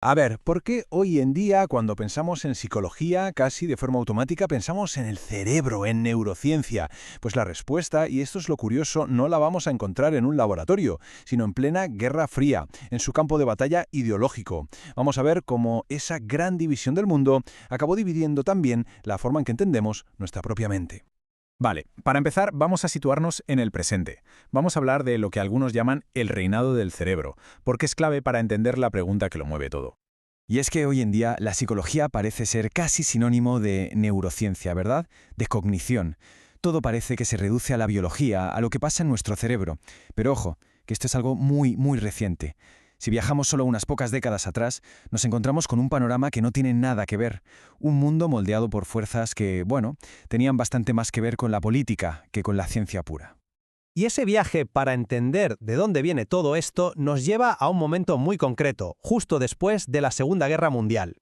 A ver, ¿por qué hoy en día, cuando pensamos en psicología, casi de forma automática, pensamos en el cerebro, en neurociencia? Pues la respuesta, y esto es lo curioso, no la vamos a encontrar en un laboratorio, sino en plena Guerra Fría, en su campo de batalla ideológico. Vamos a ver cómo esa gran división del mundo acabó dividiendo también la forma en que entendemos nuestra propia mente. Vale, para empezar vamos a situarnos en el presente. Vamos a hablar de lo que algunos llaman el reinado del cerebro, porque es clave para entender la pregunta que lo mueve todo. Y es que hoy en día la psicología parece ser casi sinónimo de neurociencia, ¿verdad? De cognición. Todo parece que se reduce a la biología, a lo que pasa en nuestro cerebro. Pero ojo, que esto es algo muy reciente. Si viajamos solo unas pocas décadas atrás, nos encontramos con un panorama que no tiene nada que ver. Un mundo moldeado por fuerzas que, bueno, tenían bastante más que ver con la política que con la ciencia pura. Y ese viaje para entender de dónde viene todo esto nos lleva a un momento muy concreto, justo después de la Segunda Guerra Mundial.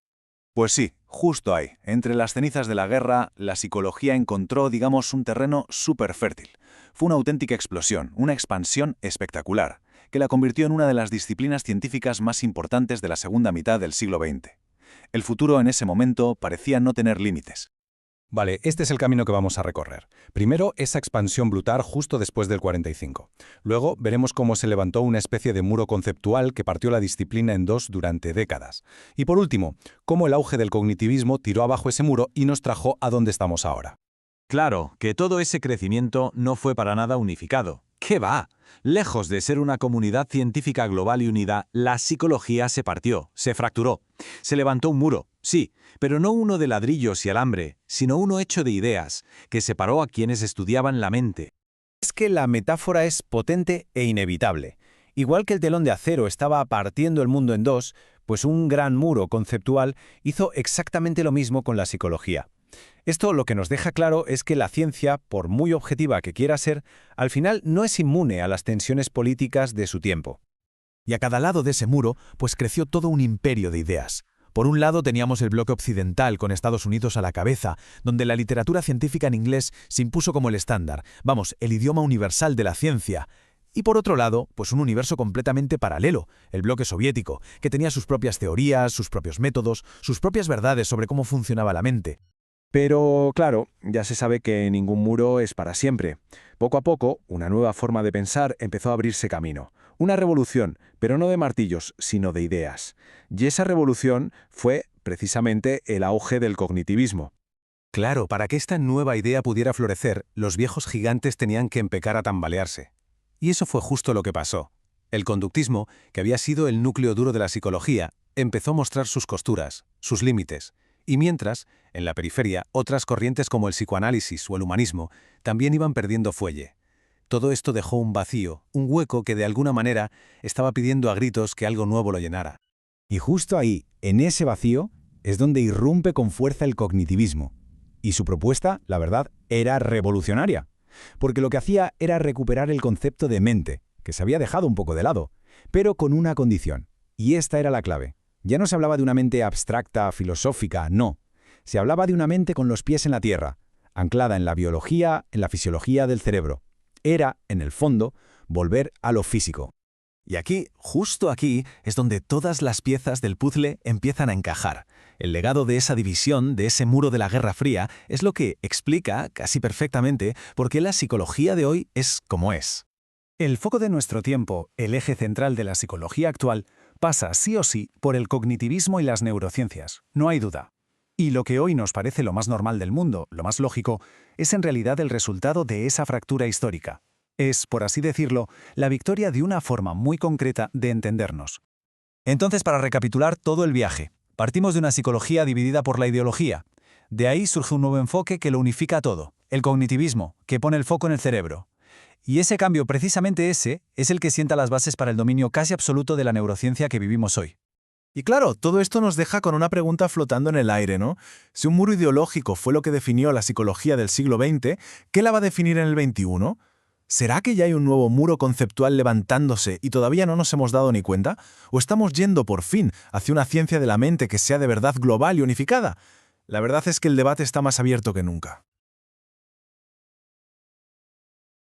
Pues sí, justo ahí, entre las cenizas de la guerra, la psicología encontró, digamos, un terreno súper fértil. Fue una auténtica explosión, una expansión espectacular, que la convirtió en una de las disciplinas científicas más importantes de la segunda mitad del siglo XX. El futuro en ese momento parecía no tener límites. Vale, este es el camino que vamos a recorrer. Primero, esa expansión brutal justo después del 45. Luego, veremos cómo se levantó una especie de muro conceptual que partió la disciplina en dos durante décadas. Y por último, cómo el auge del cognitivismo tiró abajo ese muro y nos trajo a donde estamos ahora. Claro, que todo ese crecimiento no fue para nada unificado. ¿Qué va? Lejos de ser una comunidad científica global y unida, la psicología se partió, se fracturó. Se levantó un muro, sí, pero no uno de ladrillos y alambre, sino uno hecho de ideas, que separó a quienes estudiaban la mente. Es que la metáfora es potente e inevitable. Igual que el telón de acero estaba partiendo el mundo en dos, pues un gran muro conceptual hizo exactamente lo mismo con la psicología. Esto lo que nos deja claro es que la ciencia, por muy objetiva que quiera ser, al final no es inmune a las tensiones políticas de su tiempo. Y a cada lado de ese muro, pues creció todo un imperio de ideas. Por un lado teníamos el bloque occidental con Estados Unidos a la cabeza, donde la literatura científica en inglés se impuso como el estándar, vamos, el idioma universal de la ciencia. Y por otro lado, pues un universo completamente paralelo, el bloque soviético, que tenía sus propias teorías, sus propios métodos, sus propias verdades sobre cómo funcionaba la mente. Pero, claro, ya se sabe que ningún muro es para siempre. Poco a poco, una nueva forma de pensar empezó a abrirse camino. Una revolución, pero no de martillos, sino de ideas. Y esa revolución fue, precisamente, el auge del cognitivismo. Claro, para que esta nueva idea pudiera florecer, los viejos gigantes tenían que empezar a tambalearse. Y eso fue justo lo que pasó. El conductismo, que había sido el núcleo duro de la psicología, empezó a mostrar sus costuras, sus límites. Y mientras, en la periferia, otras corrientes como el psicoanálisis o el humanismo también iban perdiendo fuelle. Todo esto dejó un vacío, un hueco que de alguna manera estaba pidiendo a gritos que algo nuevo lo llenara. Y justo ahí, en ese vacío, es donde irrumpe con fuerza el cognitivismo. Y su propuesta, la verdad, era revolucionaria. Porque lo que hacía era recuperar el concepto de mente, que se había dejado un poco de lado, pero con una condición. Y esta era la clave. Ya no se hablaba de una mente abstracta, filosófica, no. Se hablaba de una mente con los pies en la tierra, anclada en la biología, en la fisiología del cerebro. Era, en el fondo, volver a lo físico. Y aquí, justo aquí, es donde todas las piezas del puzzle empiezan a encajar. El legado de esa división, de ese muro de la Guerra Fría, es lo que explica, casi perfectamente, por qué la psicología de hoy es como es. El foco de nuestro tiempo, el eje central de la psicología actual, pasa sí o sí por el cognitivismo y las neurociencias, no hay duda. Y lo que hoy nos parece lo más normal del mundo, lo más lógico, es en realidad el resultado de esa fractura histórica. Es, por así decirlo, la victoria de una forma muy concreta de entendernos. Entonces, para recapitular todo el viaje, partimos de una psicología dividida por la ideología. De ahí surge un nuevo enfoque que lo unifica todo, el cognitivismo, que pone el foco en el cerebro. Y ese cambio, precisamente ese, es el que sienta las bases para el dominio casi absoluto de la neurociencia que vivimos hoy. Y claro, todo esto nos deja con una pregunta flotando en el aire, ¿no? Si un muro ideológico fue lo que definió la psicología del siglo XX, ¿qué la va a definir en el XXI? ¿Será que ya hay un nuevo muro conceptual levantándose y todavía no nos hemos dado ni cuenta? ¿O estamos yendo por fin hacia una ciencia de la mente que sea de verdad global y unificada? La verdad es que el debate está más abierto que nunca.